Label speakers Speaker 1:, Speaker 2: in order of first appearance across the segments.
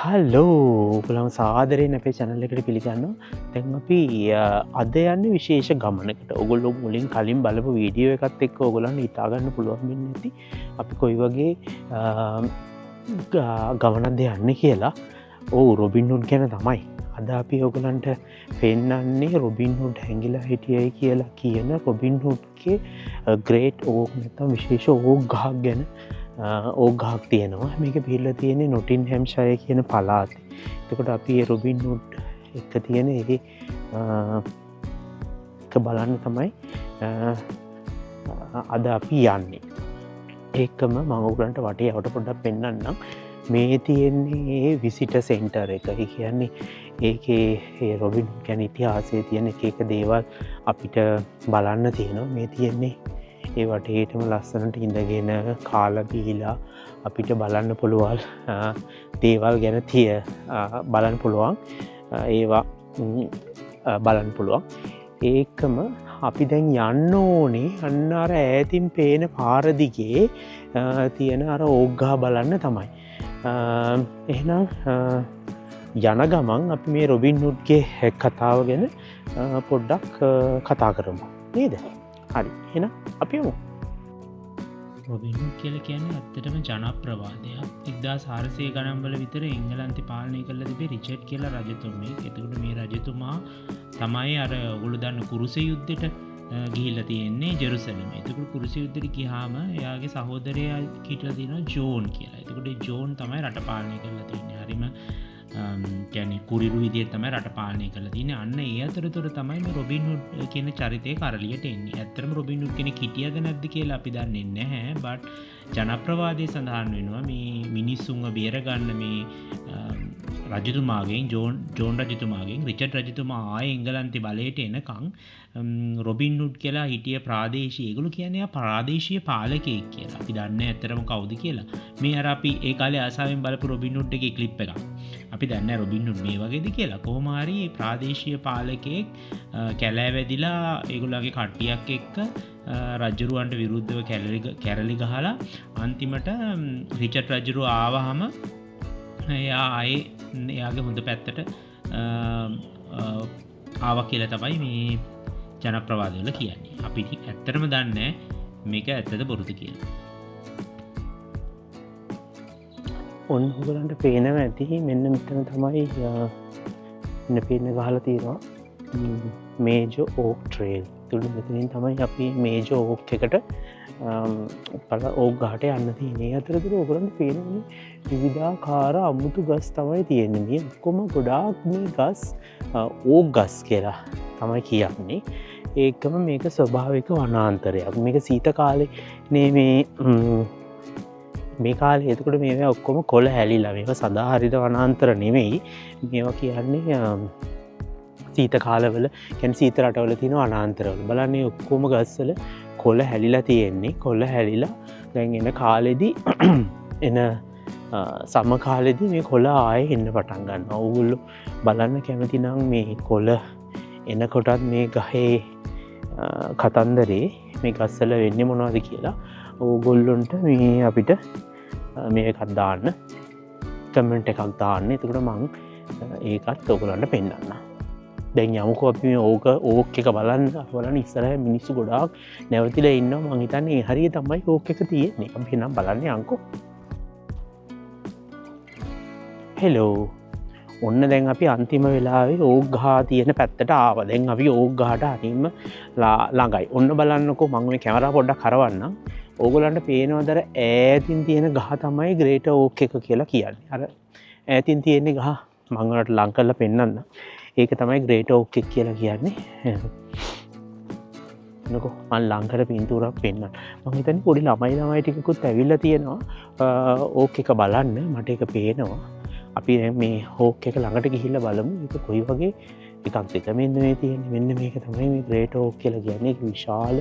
Speaker 1: Hello ඔගලම සාදරයෙන් අපේ channel එකට පිළිගන්නවා. දැන් අපි අද යන්නේ විශේෂ ගමනකට. ඔයගොල්ලෝ මුලින් කලින් බලපු වීඩියෝ එකත් එක්ක ඔයගොල්ලන්ට හිතා ගන්න පුළුවන් වෙන්නේ නැති අපි කොයි වගේ ගමනක්ද යන්නේ කියලා. ඔව් රොබින් හුඩ් ගැන තමයි. අද අපි ඔයගොල්ලන්ට පෙන්නන්නේ රොබින් හුඩ් හැංගිලා හිටියයි කියලා කියන රොබින් හුඩ්ගේ ග්‍රේට් ඕක් නැත්නම් විශේෂ ඕක් ගහක් ගැන ඕක් ගහක් තියෙනවා. මේක පිහිල්ලා තියෙන්නේ නොටින්හැම්ෂයර් කියන පළාතේ. එතකොට අපි රොබින් හුඩ් එක තියෙන එක බලන්න තමයි අද අපි යන්නේ. ඒකම මම ඔයගලන්ට වටේ යවට පොඩ්ඩක් පෙන්නන්නම්. මේ තියෙන්නේ විසිටර් සෙන්ටර් එක. ඒ කියන්නේ ඒකේ රොබින් හුඩ් ගැන ඉතිහාසයේ තියෙන එක දේවල් අපිට බලන්න තියෙනවා. මේ තියෙන්නේ ඒ වටේටම ලස්සනට ඉඳගෙන කාලා බීලා අපිට බලන්න පුළුවන් දේවල් ගැන බලන්න පුළුවන් ඒවා බලන්න පුළුවන්. ඒකම අපි දැන් යන්න ඕනේ අන්න අර ඈතින් පේන පාර දිගේ තියෙන අර ඕක් ගහ බලන්න තමයි. එහෙනම් යන ගමන් අපි මේ රොබින් හුඩ්ගේ කතාව ගැන පොඩ්ඩක් කතා කරමු නේද? හරි එහෙනම් අපි යමු.
Speaker 2: රොබින් හුඩ් කියලා කියන්නේ ඇත්තටම ජනප්‍රවාදයක්. 1400 ගණන් වල විතර එංගලන්තේ පාලනය කරලා තිබේ රිචඩ් කියලා රජතුමෙක්. එතකොට මේ රජතුමා තමයි අර ඔයගොල්ලෝ දන්න කුරුස යුද්ධෙට ගිහිල්ලා තියෙන්නේ ජෙරුසලමේ. එතකොට කුරුස යුද්ධෙට ගියාම එයාගේ සහෝදරයා හිටලා තියෙනවා ජෝන් කියලා. එතකොට ජෝන් තමයි රට පාලනය කරලා තියෙන්නේ. හරිම කියන්නේ කුරිරු විදියට තමයි රට පාලනය කරලා තියෙන්නේ. අන්න ඒ අතරතුර තමයි මේ රොබින් හුඩ් කියන චරිතය කරලියට එන්නේ. ඇත්තටම රොබින් හුඩ් කෙනෙක් හිටියද නැද්ද කියලා අපි දන්නේ නැහැ. බට් ජනප්‍රවාදයේ සඳහන් වෙනවා මේ මිනිස්සුන්ව බේරගන්න මේ රජතුමාගෙන් ජෝන් රජතුමාගෙන් රිචඩ් රජතුමා ආයේ එංගලන්තේ බලයට එනකන් රොබින් හුඩ් කියලා හිටිය ප්‍රාදේශීය ඒගොල්ලෝ කියන්නේ ප්‍රාදේශීය පාලකයෙක් කියලා. අපි දන්නේ ඇත්තටම කවුද කියලා. මේ අර අපි ඒ කාලේ ආසාවෙන් බලපු රොබින් හුඩ් එකේ ක්ලිප් එකක්. අපි දන්නේ රොබින් හුඩ් මේ වගේද කියලා. කොහොම හරි ප්‍රාදේශීය පාලකයෙක් කැලෑ වැදිලා ඒගොල්ලන්ගේ කට්ටියක් එක්ක රජුරවන්ට විරුද්ධව කැරලි ගහලා අන්තිමට රිචඩ් රජුරුව ආවහම එයා ආයේ එයාගේ හොඳ පැත්තට ආවා කියලා තමයි මේ ජනප්‍රවාදවල කියන්නේ. අපි ඇත්තටම දන්නේ මේක ඇත්තද බොරුද කියලා.
Speaker 1: ඔන්න ඔයගලන්ට පේනවා ඇති මෙන්න මෙතන තමයි මෙන්න පේන ගහලා තියෙනවා මේජර් ඕක් ට්‍රේල්. ඒතුළු මෙතනින් තමයි අපි මේජර් ඕක් එකට ඕක් ගහට යන්න තියෙන්නේ. අතරතුර ඔයගලන්ට පේන්නේ විවිධාකාර අමුතු ගස් තමයි තියෙන්නේ. මේ ඔක්කොම ගොඩාක් මේ ගස් ඕක් ගස් කියලා තමයි කියන්නේ. ඒකම මේක ස්වභාවික වනාන්තරයක්. මේක සීත කාලේ මේ කාලේ එතකොට මේවා ඔක්කොම කොළ හැලිලා මේවා සදාහරිත වනාන්තර නෙමෙයි. මේවා කියන්නේ සීත කාලවල කියන්නේ සීත රටවල තියෙන වනාන්තරවල. බලන්න මේ ඔක්කොම ගස්වල කොළ හැලිලා තියෙන්නේ. කොළ හැලිලා දැන් එන කාලෙදී එන සම කාලෙදී මේ කොළ ආයේ එන්න පටන් ගන්නවා. ඕගොල්ලෝ බලන්න කැමති නම් මේ කොළ එනකොටත් මේ ගහේ කතන්දරේ මේ ගස්වල වෙන්නේ මොනවද කියලා ඕගොල්ලොන්ට මේ අපිට මේකක් දාන්න කමෙන්ට් එකක් දාන්න. එතකොට මම ඒකත් ඔයගොල්ලන්ට පෙන්නන්නම්. දැන් යමුකෝ අපි මේ ඕක් එක බලන්න ඉස්සරහ මිනිස්සු ගොඩාක් නැවතිලා ඉන්නවා. මං හිතන්නේ ඒ හරිය තමයි ඕක් එක තියෙන්නේ. අපි එහෙනම් බලන්න යන්කෝ. හෙලෝ. ඔන්න දැන් අපි අන්තිම වෙලාවේ ඕක් ගහ තියෙන පැත්තට ආවා. දැන් අපි ඕක් ගහට හරියම ළඟයි. ඔන්න බලන්නකෝ මම මේ කැමරාව පොඩ්ඩක් කරවන්නම්. ඕගොල්ලන්ට පේනවද අර ඈතින් තියෙන ගහ තමයි ග්‍රේට් ඕක් එක කියලා කියන්නේ. අර ඈතින් තියෙන ගහ මම ඔයාලට ලං කරලා පෙන්නන්නම්. ඒක තමයි ග්‍රේට් ඕක් එක කියලා කියන්නේ. නකෝ මම ලං කර පින්තූරයක් පෙන්නන්න. මම හිතන්නේ පොඩි ළමයි ටිකකුත් ඇවිල්ලා තියෙනවා ඕක් එක බලන්න. මට ඒක පේනවා. අපි මේ ඕක් එක ළඟට ගිහිල්ලා බලමු. ඒක කොයි වගේ එකක්ද. මෙන්න මේ තියෙන්නේ මෙන්න මේක තමයි මේ ග්‍රේට් ඕක් කියලා කියන්නේ. ඒක විශාල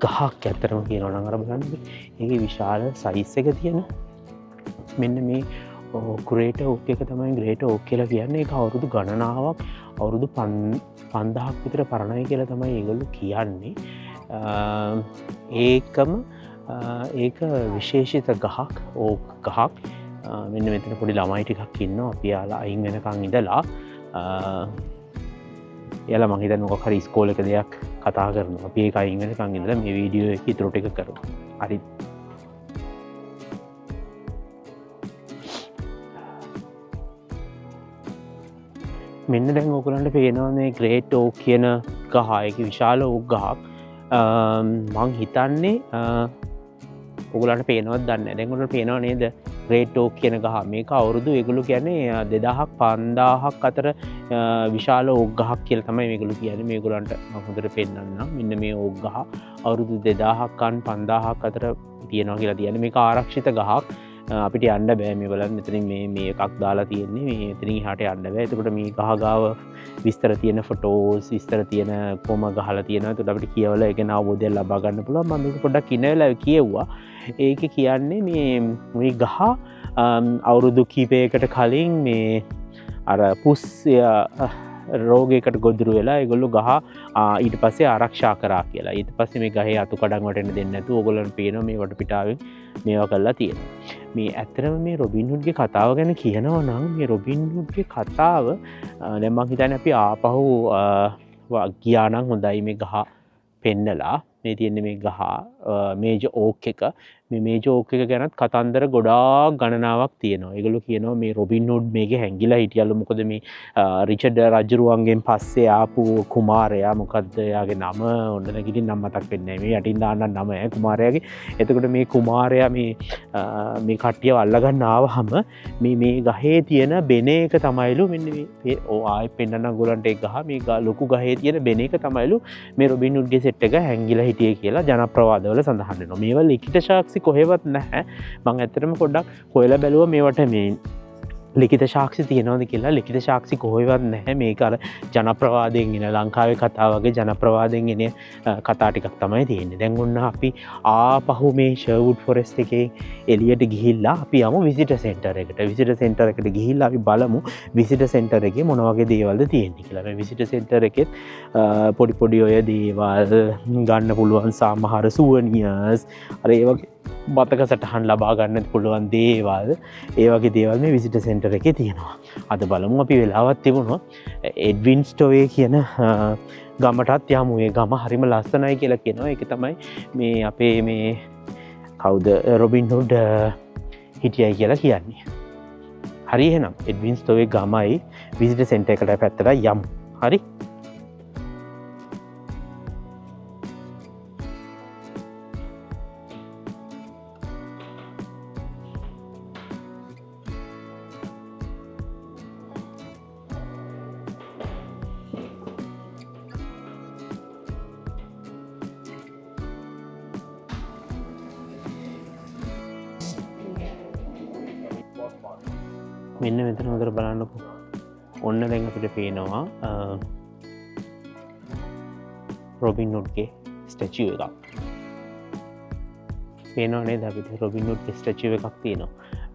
Speaker 1: ගහක් ඇත්තරම කියනවා නම් අර බලන්න. ඒකේ විශාල සයිස් එක තියෙන මෙන්න මේ ග්‍රේට් ඕක් එක තමයි ග්‍රේට් ඕක් කියලා කියන්නේ. ඒක අවුරුදු ගණනාවක් අවුරුදු 5000ක් විතර පරණයි කියලා තමයි ඒගොල්ලෝ කියන්නේ. ඒකම ඒක විශේෂිත ගහක් ඕක් ගහක් මෙන්න මෙතන පොඩි ළමයි ටිකක් ඉන්නවා අපි යාලා අයින් වෙනකන් ඉඳලා එයාලා මං හිතන්නේ මොකක් හරි ඉස්කෝලේක දෙයක් කතා කරනවා අපි ඒක අයින් වෙනකන් ඉඳලා මේ වීඩියෝ එක ඉතුරු ටික කරමු හරි මෙන්න දැන් ඔයගලන්ට පේනවා මේ ග්‍රේට් ඕක් කියන ගහ ඒක විශාල ඕක් ගහක් මං හිතන්නේ ඔයගලන්ට පේනවද දන්නේ නැහැ දැන් ඔයගලන්ට පේනව නේද ග්‍රේට් ඕක් කියන ගහ මේක අවුරුදු ඒගොල්ලෝ කියන්නේ 2000ක් 5000ක් අතර විශාල ඕක් ගහක් කියලා තමයි මේගොල්ලෝ කියන්නේ මේගොල්ලන්ට මම හොඳට පෙන්නන්නම් මෙන්න මේ ඕක් ගහ අවුරුදු 2000ක් 5000ක් අතර තියෙනවා කියලා කියන්නේ මේක ආරක්ෂිත ගහක් අපිට යන්න බෑ මේ බලන්න මෙතනින් මේ එකක් දාලා තියෙන්නේ මේ එතනින් එහාට යන්න බෑ එතකොට මේ ගහ ගාව විස්තර තියෙන ෆොටෝස් විස්තර තියෙන කොම ගහලා තියෙනවා එතකොට අපිට කියවලා ඒක න අවබෝධයක් ලබා ගන්න පුළුවන් මම මේක පොඩ්ඩක් ඉන්න වෙලාවෙ කියෙව්වා ඒක කියන්නේ මේ ගහ අවුරුදු කීපයකට කලින් මේ අර පුස් රෝගයකට ගොදුරු වෙලා ඒගොල්ලෝ ගහ ඊට පස්සේ ආරක්ෂා කරා කියලා. ඊට පස්සේ මේ ගහේ අතු කඩන් වටෙන්න දෙන්නේ නැතුව ඕගොල්ලන්ට පේනවා මේ වටපිටාවෙන් මේවා කරලා තියෙනවා. මේ ඇත්තටම මේ රොබින් හුඩ්ගේ කතාව ගැන කියනවා නම් මේ රොබින් හුඩ්ගේ කතාව දැන් මං හිතන්නේ අපි ආපහු ගියා නම් හොඳයි මේ ගහ පෙන්නලා මේ තියෙන්නේ මේ ගහ මේජර් ඕක් එක මේ මේජර් ඕක් එක ගැනත් කතන්දර ගොඩාක් ගණනාවක් තියෙනවා. ඒගොල්ලෝ කියනවා මේ රොබින් හුඩ් මේකේ හැංගිලා හිටියලු මොකද මේ රිචඩ් රජුරුවන්ගෙන් පස්සේ ආපු කුමාරයා මොකද්ද එයාගේ නම ඔන්න නැගිටින් නම් මතක් වෙන්නේ නැහැ. මේ යටින් දාන්න නම කුමාරයාගේ. එතකොට මේ කුමාරයා මේ කට්ටියව අල්ලගන්න ආවහම මේ ගහේ තියෙන බෙන එක තමයිලු මෙන්න මේ ආයෙත් පෙන්නන්න ඕගොල්ලන්ට ඒ ගහ මේ ලොකු ගහේ තියෙන බෙන එක තමයිලු මේ රොබින් හුඩ්ගේ සෙට් එක හැංගිලා හිටියේ කියලා ජනප්‍රවාදවල සඳහන් වෙනවා. මේවා ලිඛිත සාක්ෂි කොහෙවත් නැහැ. මම ඇත්තටම පොඩ්ඩක් හොයලා බැලුවා මේවට මේ ලිඛිත සාක්ෂි තියෙනවද කියලා. ලිඛිත සාක්ෂි කොහෙවත් නැහැ. මේක අර ජනප්‍රවාදයෙන් එන ලංකාවේ කතා වගේ ජනප්‍රවාදයෙන් එන කතා ටිකක් තමයි තියෙන්නේ. දැන් ඔන්න අපි ආපහු මේ ෂර්වුඩ් ෆොරෙස්ට් එකේ එළියට ගිහිල්ලා අපි යමු විසිටර් සෙන්ටර් එකට. විසිටර් සෙන්ටර් එකට ගිහිල්ලා අපි බලමු විසිටර් සෙන්ටර් එකේ මොන වගේ දේවල්ද තියෙන්නේ කියලා. මේ විසිටර් සෙන්ටර් එකේ පොඩි පොඩි ඔය දේවල් ගන්න පුළුවන් සමහර සුවනියර්ස් අර ඒ වගේ මතක සටහන් ලබා ගන්න පුළුවන් දේවල් ඒ වගේ දේවල් මේ විසිටර් සෙන්ටර් එකේ තියෙනවා. අද බලමු අපි වෙලාවක් තිබුණොත් එඩ්වින් ස්ටෝවේ කියන ගමටත් යමු. ඒ ගම හරිම ලස්සනයි කියලා කියනවා. ඒක තමයි මේ අපේ මේ කවුද රොබින් හුඩ් හිටියයි කියලා කියන්නේ. හරි එහෙනම් එඩ්වින් ස්ටෝවේ ගමයි විසිටර් සෙන්ටර් එකට පැත්තට යමු. හරි මෙන්න මෙතන හොඳට බලන්නකො. ඔන්න දැන් අපිට පේනවා රොබින් හුඩ්ගේ ස්ටැචුව එකක්. පේනවා නේද අපිට රොබින් හුඩ්ගේ ස්ටැචුව එකක් තියෙනවා.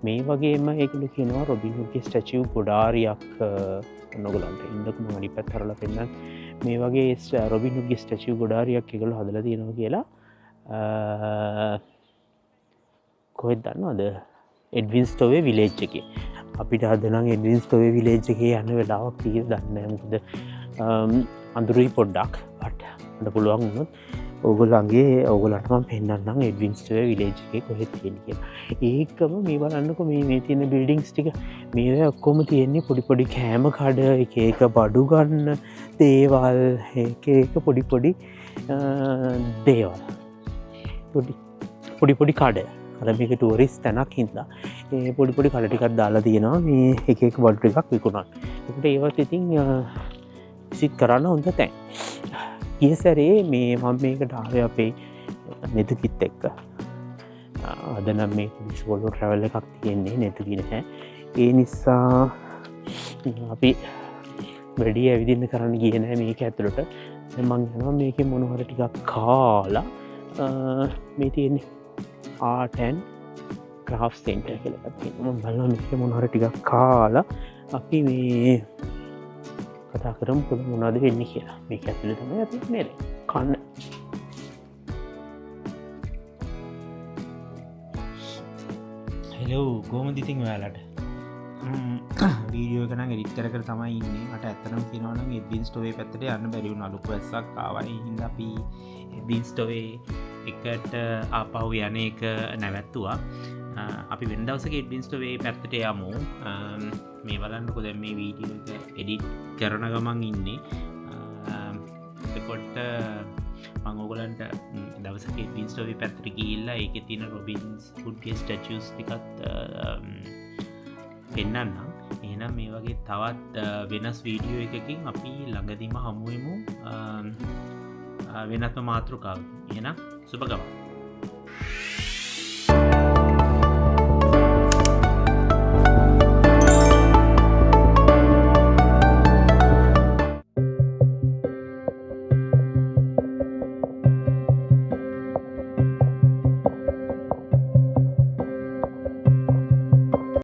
Speaker 1: මේ වගේම ඒගොල්ලෝ කියනවා රොබින් හුඩ්ගේ ස්ටැචුව ගොඩාරියක් ඔයගොල්ලන්ට ඉන්නකම අනිත් පැත්ත හරලා පෙන්නන්න. මේ වගේ රොබින් හුඩ්ගේ ස්ටැචුව ගොඩාරියක් ඒගොල්ලෝ හදලා තියෙනවා කියලා කොහෙද දන්නවද? එඩ්වින් ස්ටෝවේ විලේජ් එකේ. අපිට හදනම් එඩ්වින් ස්ටෝවේ විලේජ් එකේ යන්න වෙලාවක් තියෙන්නේ දන්නේ නැහැ. මොකද අඳුරුයි පොඩ්ඩක්. මට පුළුවන් වුණොත් ඕගොල්ලන්ට මම පෙන්නන්නම් එඩ්වින් ස්ටෝවේ විලේජ් එකේ කොහෙද තියෙන්නේ කියලා. ඒකම මේ බලන්නකො මේ තියෙන බිල්ඩින්ග්ස් ටික මේවා ඔක්කොම තියෙන්නේ පොඩි කෑම කඩ එක බඩු ගන්න දේවල් එක පොඩි දේවල්. පොඩි කඩ අර මේක ටුවරිස් තැනක් හින්දා ඒ පොඩි කඩ ටිකක් දාලා තියෙනවා මේ එක බඩු ටිකක් විකුණන්න. ඒකට ඒවත් ඉතින් විසිට් කරන්න හොඳ තැන්. ගිය සැරේ මේ මම මේකට ආවේ අපේ නෙතුකිත් එක්ක. අද නම් මේ සෝලෝ ට්‍රැවල් එකක් තියෙන්නේ නෙතුකි නැහැ. ඒ නිසා අපි වැඩි ඇවිදින්න කරන්න ගියේ නැහැ මේක ඇතුළට. දැන් මම යනවා මේකේ මොන හරි ටිකක් කාලා මේ තියෙන්නේ ආර්ට් ඇන්ඩ් ක්‍රාෆ්ට් සෙන්ටර් කියලා එකක් තියෙනවා. මම බලනවා මේකේ මොන හරි ටිකක් කාලා අපි මේ කතා කරමු මොනවද වෙන්නේ කියලා. මේක ඇතුලේ තමයි අපි මේ කන්න.
Speaker 2: හෙලෝ ගෝමදිතින් ඔයාලට වීඩියෝ කන ගෙඩිත් කර තමයි ඉන්නේ මට ඇත්තනම් කියනවන එබින් ස්ටෝවේ පැත්තට යන්න බැරිවුණ අලුක වැස්සක් ආවයි හිද අපි එබින් ස්ටෝවේ එකට ආපහු යන එක නැවැත්තුවා අපි වෙන්දවසක එඩ්බින්ස්ටවේ පැත්තට යමු මේ බලන්නකො දැන් මේ වීඩියෝ එඩිට් කරන ගමන් ඉන්නේ එකොට මංගෝගලන්ට දවසක එඩ්බින්ස්ටෝවි පැත්තට ගිහිල්ලා ඒක තියෙන රොබින්ස් ෆුඩ්ගේ ස්ටැචස් ටිකත් පෙන්න්නම් එහෙනම් මේ වගේ තවත් වෙනස් වීඩියෝ එකකින් අපි ළඟදීම හමුවමු වෙනත්ම මාතෘකාව එහෙනම් සුබ ගමන්